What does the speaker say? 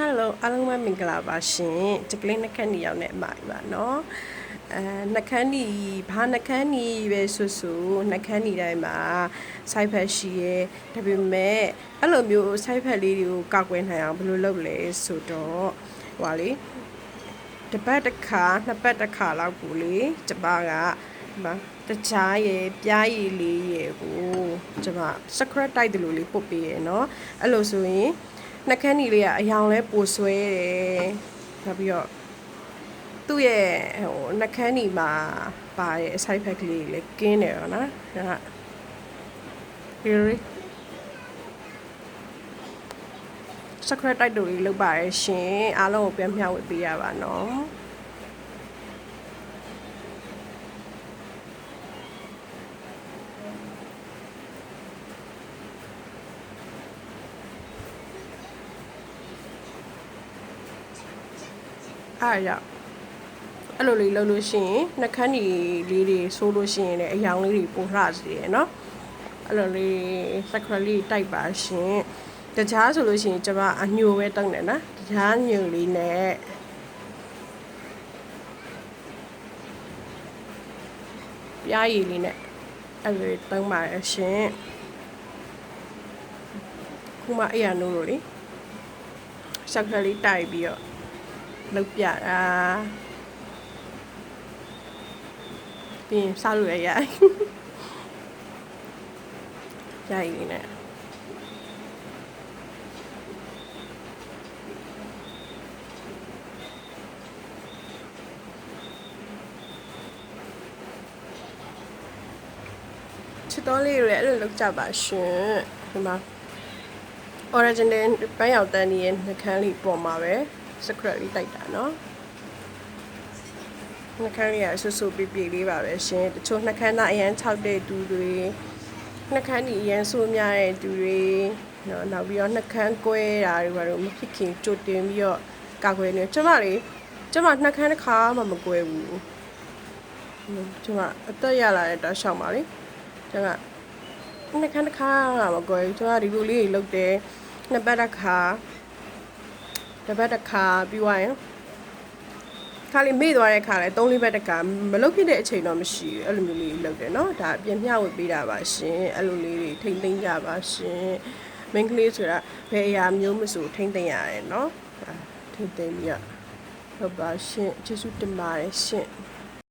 Hello အားလုံးပဲမင်္ဂလာပါရှင်ဒီကလေးနှက်ခမ်းနီရောက်နေအမှာပါเนาะနှက်ခမ်းနီဘာနှက်ခမ်းနီပဲဆူနှက်ခမ်းနီတိုင်းမှာ side effect ရှိရဲဒါပေမဲ့အဲ့လိုမျိုး side effect လေးတွေကိုကောက်ကွယ်နိုင်အောင်ဘယ်လိုလုပ်လဲဆိုတော့ဟိုလေတစ်ပတ်တစ်ခါနှစ်ပတ်တစ်ခါလောက်ကိုလေကျမကတခြားရဲ့ပြားရည်လေးရဲ့ကိုကျမ secret တိုက်တယ်လို့လေးပုတ်ပေးရယ်เนาะအဲ့လိုဆိုရင်နှက်ခမ်းနီလေးကအယောင်လဲပိုဆွဲတယ်နောက်ပြီးတော့သူ့ရဲ့နှက်ခမ်းနီမှာပါတဲ့ side effect ကလေးလည်းကင်းတယ်ရောနော်ဒါဒီ secret တိုက်တို့လေးလုပ်ပါရရှင်အားလုံးကိုပြန်မျှဝေပေးရပါနော်အားရအဲ့လိုလေးလုပ်လို့ရှိရင်နှက်ခမ်းနီလေးတွေဆိုးလို့ရှိရင်လည်းအယောင်လေးတွေပိုလှစေရယ်နော်အဲ့လိုလေး secret လေးတိုက်ပါရှင်တခြားဆိုလို့ရှိရင်ကျမအညိုပဲတုံးတယ်နော်တခြားညိုလေးနဲ့ပြားရည်လေးနဲ့အဲ့လိုတုံးပါရရှင်ခုမှအဲ့ရနိုးလို့လေ secret လေးတိုက်ပြီးတော့လုပ်ပြတာပြီးရင်စားလို့ရရရိုက်နေတယ်ချစ်တော်လေးတွေအဲ့လိုလုပ်ကြပါရှင်ဒီမှာ original ပန်းရောက်တန်းရဲ့နှခမ်းလေးပေါ်မှာပဲ secret လေးတိုက်တာเนาะနှခမ်းလေးကဆူပြပြလေးပါပဲရှင်တချို့နှခမ်းသားအရန်6တဲ့တူတွေနှခမ်းဒီအရန်ဆိုးများတဲ့တူတွေเนาะနောက်ပြီးတော့နှခမ်းကွဲတာတွေဘာလို့မဖြစ်ခင်ကြိုတင်ပြီးတော့ကာကွယ်နေကျမနှခမ်းတစ်ခါမှမကွဲဘူးကျမအသက်ရလာတဲ့တောက်လျှောက်ပါလေကျမနှခမ်းတစ်ခါမှမကွဲဘူးကျမဒီလိုလေးတွေလုပ်တယ်နှစ်ပတ်တစ်ခါတစ်ပတ်တစ်ခါပြီးသွားရင်ခါလေးမေ့သွားတဲ့ခါလဲ3-4ပတ်တစ်ခါမလုပ်ဖြစ်တဲ့အချိန်တော့မရှိဘူးအဲ့လိုမျိုးလေးလုပ်တယ်เนาะဒါအပြင်မျှဝေပေးတာပါရှင်အဲ့လိုလေးတွေထိမ့်သိမ်းကြပါရှင်မင်းကလေးဆိုတာဘယ်အရာမျိုးမဆိုထိမ့်သိမ်းရတယ်เนาะထိမ့်သိမ်းပြီးတော့ဟုတ်ပါရှင်ကျေးဇူးတင်ပါတယ်ရှင်